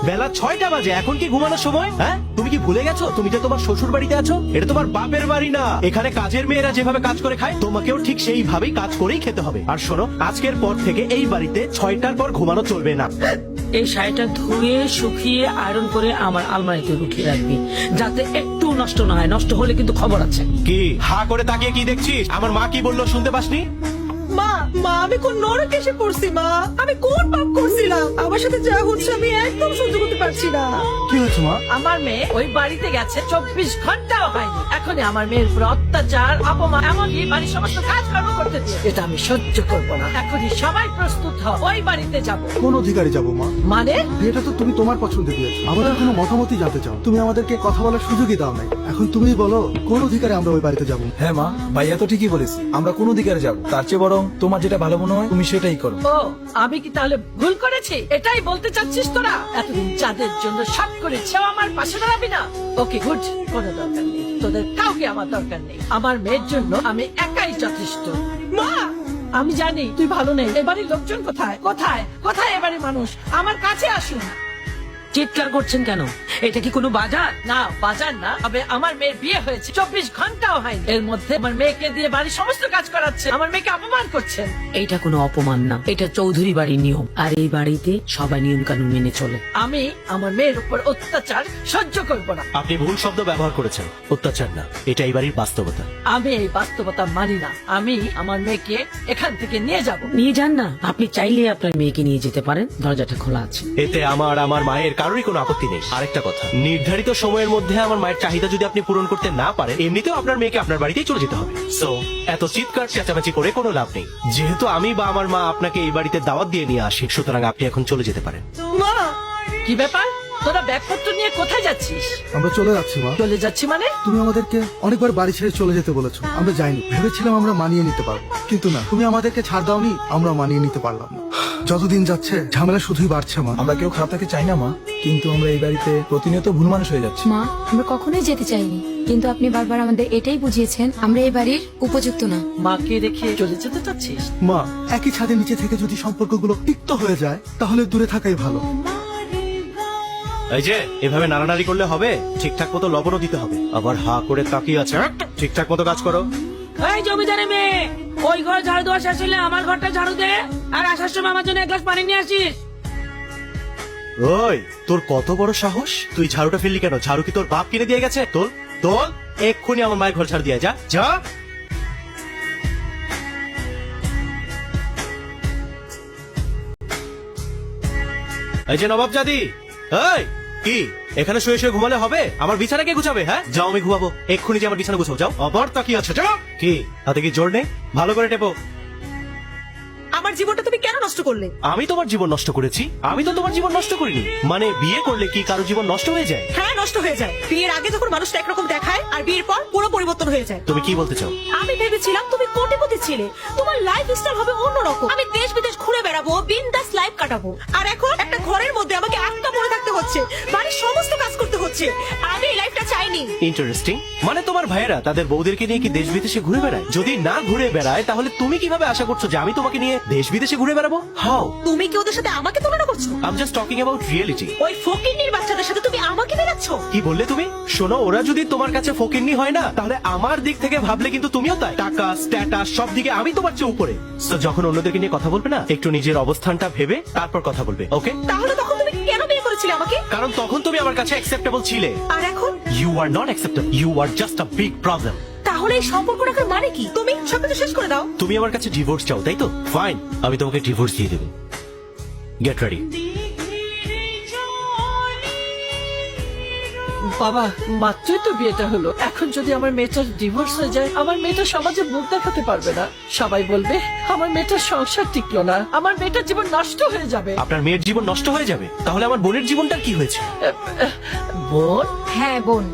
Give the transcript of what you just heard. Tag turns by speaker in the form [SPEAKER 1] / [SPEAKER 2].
[SPEAKER 1] বেলা 6টা বাজে, এখন কি ঘুমানোর সময়? হ্যাঁ, তুমি কি ভুলে গেছো তুমি যে তোমার শ্বশুর বাড়িতে আছো? এটা তোমার বাপের বাড়ি না। এখানে কাজের মেয়েরা যেভাবে কাজ করে খায়, তোমাকেও ঠিক সেইভাবেই কাজ করেই খেতে হবে। আর শোনো, আজকের পর থেকে এই বাড়িতে 6টার পর ঘুমানো চলবে না।
[SPEAKER 2] এই শাড়িটা ধুয়ে শুকিয়ে আয়রন করে আমার আলমারিতে লুকিয়ে রাখবি, যাতে একটু নষ্ট না হয়। নষ্ট হলে কিন্তু খবর আছে।
[SPEAKER 1] কি হা করে তাকিয়ে কি দেখছিস? আমার মা কি বললো শুনতে পাসনি?
[SPEAKER 3] মা মা আমি কোন নরকে এসে পড়ছি? মা আমি কোন পাপ করছিলাম? আমার সাথে যা হচ্ছে আমি একদম সহ্য করতে পারছি না।
[SPEAKER 4] কি হয়েছে মা?
[SPEAKER 2] আমার মেয়ে ওই বাড়িতে গেছে 24 ঘন্টাও হয়নি, এখনই আমার মেয়ের উপর অত্যাচার, অপমান, এমনকি বাড়ির সমস্ত কাজ কর্ম করতে দিয়ে। এটা আমি সহ্য করবো না। এখনই সবাই প্রস্তুত হও, ওই বাড়িতে যাব।
[SPEAKER 4] কোন অধিকারে যাবো মা?
[SPEAKER 2] মানে
[SPEAKER 4] এটা তো তুমি তোমার পছন্দে দিয়েছো, আমাদের কোনো মতামতই জানতে চাও? তুমি আমাদেরকে কথা বলার সুযোগই দাও নাই। এখন তুমিই বলো কোন অধিকারে আমরা ওই বাড়িতে যাবো?
[SPEAKER 5] হ্যাঁ মা, ভাইয়া তো ঠিকই বলেছে, আমরা কোন দিকে যাব? তার চেয়ে বরং তোমার যেটা ভালো মনে হয় তুমি সেটাই করো।
[SPEAKER 2] ও, আমি কি তাহলে ভুল করেছি? এটাই বলতে চাচ্ছিস তোরা? এতদিন যাদের জন্য সব করেছে আমার পাশে দাঁড়াবি না? ওকে গুড, কোনো দরকার নেই, তোদের কাউকে আমার দরকার নেই। আমার মেয়ের জন্য আমি একাই যথেষ্ট।
[SPEAKER 3] মা
[SPEAKER 2] আমি জানি তুই ভালো নেই। এবারের লোকজন কোথায় কোথায় কোথায়? এবারে মানুষ আমার কাছে আসুন। চিৎকার করছেন কেন? এটা কি কোনো বাজার? না, বাজার না। তবে আমার মেয়ের বিয়ে হয়েছে 24 ঘন্টাও হয়নি, এর মধ্যে আমার মেয়েকে দিয়ে বাড়ির সমস্ত কাজ করাচ্ছে, আমার মেয়েকে অপমান করছেন। এইটা কোনো অপমান না, এটা চৌধুরী বাড়ির নিয়ম। আর এই বাড়িতে সবাই নিয়ম কানুন মেনে চলে। আমি আমার মেয়ের উপর অত্যাচার সহ্য করব না।
[SPEAKER 1] আপনি ভুল শব্দ ব্যবহার করেছেন। অত্যাচার না, এটা এই বাড়ির বাস্তবতা।
[SPEAKER 2] আমি এই বাস্তবতা মানি না। আমি আমার মেয়েকে এখান থেকে নিয়ে যাব। নিয়ে যান না, আপনি চাইলে আপনার মেয়েকে নিয়ে যেতে পারেন, দরজাটা খোলা আছে।
[SPEAKER 1] এতে আমার মায়ের কারোরই কোনো আপত্তি নেই। আরেকটা কথা, নির্ধারিত সময়ের মধ্যে আমার মায়ের চাহিদা যদি আপনি পূরণ করতে না পারেন, এমনিতেও আপনার মেয়েকে আপনার বাড়িতেই চলে যেতে হবে। সো এত চিৎকার চেঁচামেচি করে কোনো লাভ নেই। যেহেতু আমি বা আমার মা আপনাকে এই বাড়িতে দাওয়াত দিয়ে নিয়ে আসি, সুতরাং আপনি এখন চলে যেতে পারেন।
[SPEAKER 3] মা
[SPEAKER 2] কি ব্যাপার? তোরা ব্যাগপত্র নিয়ে কোথায় যাচ্ছিস?
[SPEAKER 4] আমরা চলে যাচ্ছি মা।
[SPEAKER 2] চলে যাচ্ছি মানে?
[SPEAKER 4] তুমি আমাদেরকে অনেকবার বাড়ি ছেড়ে চলে যেতে বলেছো, আমরা যাইনি। ভেবেছিলাম আমরা মানিয়ে নিতে পারবো, কিন্তু না, তুমি আমাদেরকে ছাড় দাওনি, আমরা মানিয়ে নিতে পারলাম না। যতদিন যাচ্ছে ঝামেলা শুধুই বাড়ছে মা।
[SPEAKER 5] আমরা কেউ খারাপ থাকতে চাই না মা, কিন্তু আমরা এই বাড়িতে প্রতিনিয়ত ভুল মানুষ হয়ে যাচ্ছি।
[SPEAKER 6] মা, আমরা কখনোই যেতে চাইনি, কিন্তু আপনি বারবার আমাদের এটাই বুঝিয়েছেন আমরা এই বাড়ির উপযুক্ত না।
[SPEAKER 2] মাকে রেখে চলে যেতে চাচ্ছিস?
[SPEAKER 4] মা, একই ছাদের নিচে থেকে যদি সম্পর্কগুলো তিক্ত হয়ে যায়, তাহলে দূরে থাকাই ভালো।
[SPEAKER 1] এই যে এভাবে নাড়ানাড়ি করলে হবে? ঠিকঠাক মতো লবণও দিতে হবে। আবার হা করে তাকিয়ে আছে। ঠিকঠাক মতো কাজ করো।
[SPEAKER 2] এই জমিদারে মেয়ে, ওই ঘর ঝাড়ু দেওয়া শেষ হলে আমার ঘরটা ঝাড়ু দে, আর আসার সময় আমার জন্য এক গ্লাস পানি নিয়ে আসিস।
[SPEAKER 1] ওই, তোর কত বড় সাহস? তুই ঝাড়ুটা ফেললি কেন? ঝাড়ু কি তোর বাপ কিনে দিয়ে গেছে? তোল তোল, এক্ষুনি আমার মায়ের ঘর ঝাড়ু দিয়ে যা যা। এই যে নবাব জাদি, এই কি এখানে শুয়ে শুয়ে ঘুমালে হবে? আমার বিছানা কে গুছাবে? হ্যাঁ, যাও আমি ঘুমাবো। এক্ষুনি যে আমার বিছানা গুছাও, যাও। আবার তাকিয়ে আছে, যাও। কি তাতে কি জোর নেই? ভালো করে টেপো।
[SPEAKER 3] আমার জীবনটা তুমি কেন নষ্ট করলে?
[SPEAKER 1] আমি তোমার জীবন নষ্ট করেছি? আমি তো তোমার জীবন নষ্ট করিনি। মানে বিয়ে করলে কি কারো জীবন নষ্ট হয়ে যায়?
[SPEAKER 3] হ্যাঁ, নষ্ট হয়ে যায়। বিয়ের আগে যখন মানুষটা একরকম দেখায়, আর বিয়ের পর পুরো পরিবর্তন হয়ে যায়।
[SPEAKER 1] তুমি কি বলতে চাও?
[SPEAKER 3] আমি ভেবেছিলাম তুমি কোটিপতি ছিলে, তোমার লাইফ স্টাইল হবে অন্যরকম। আমি দেশ বিদেশ ঘুরে বেড়াবো, বিন্দাস লাইফ কাটাবো। আর এখন একটা ঘরের মধ্যে আমাকে আটকা পড়ে থাকতে হচ্ছে, বাড়ির সমস্ত কাজ করতে হচ্ছে। আমি এই লাইফটা চাইনি।
[SPEAKER 1] ইন্টারেস্টিং। মানে তোমার ভাইয়েরা তাদের বউদেরকে নিয়ে কি দেশ বিদেশে ঘুরে বেড়ায়? যদি না ঘুরে বেড়ায়, তাহলে তুমি কিভাবে আশা করছো যে আমি তোমাকে নিয়ে দেশ বিদেশে ঘুরে বেড়াবো? হাউ?
[SPEAKER 3] তুমি কি ওদের সাথে আমাকে তুলনা করছো?
[SPEAKER 1] I am just talking about reality.
[SPEAKER 3] ওই ফকিন্নির বাচ্চাদের সাথে তুমি আমাকে মেলাচ্ছ?
[SPEAKER 1] কি বললে তুমি? শোনো, ওরা যদি তোমার কাছে ফকিন্নি হয় না, তাহলে আমার দিক থেকে ভাবলে কিন্তু তুমিও তাই। টাকা, স্ট্যাটাস, সব দিকে আমি তোমার চেয়ে উপরে। তো যখন অন্যদেরকে নিয়ে কথা বলবে না, একটু নিজের অবস্থানটা ভেবে তারপর কথা বলবে, ওকে?
[SPEAKER 3] তাহলে তখন তুমি কেন বিয়ে করেছিলে আমাকে?
[SPEAKER 1] কারণ তখন তুমি আমার কাছে অ্যাকসেপ্টেবল ছিলে।
[SPEAKER 3] আর এখন?
[SPEAKER 1] You are not acceptable, you are just a big problem.
[SPEAKER 3] তাহলে এই সম্পর্ক রাখার মানে কি? তুমি সবকিছু শেষ করে দাও।
[SPEAKER 1] তুমি আমার কাছে ডিভোর্স চাও, তাই তো? ফাইন, আমি তোমাকে ডিভোর্স দিয়ে দেবো। Get ready.
[SPEAKER 2] বাবা, মাত্রই তো বিয়েটা হলো, এখন যদি আমার মেয়েটার ডিভোর্স হয়ে যায়, আমার মেয়েটা সমাজে মুখ দেখাতে পারবে না। সবাই বলবে আমার মেয়েটার সংসার টিকলো না, আমার মেয়েটার জীবন নষ্ট হয়ে যাবে।
[SPEAKER 1] আপনার মেয়ের জীবন নষ্ট হয়ে যাবে? তাহলে আমার বোনের জীবনটা কি হয়েছে?
[SPEAKER 2] বোন?
[SPEAKER 6] হ্যাঁ বোন।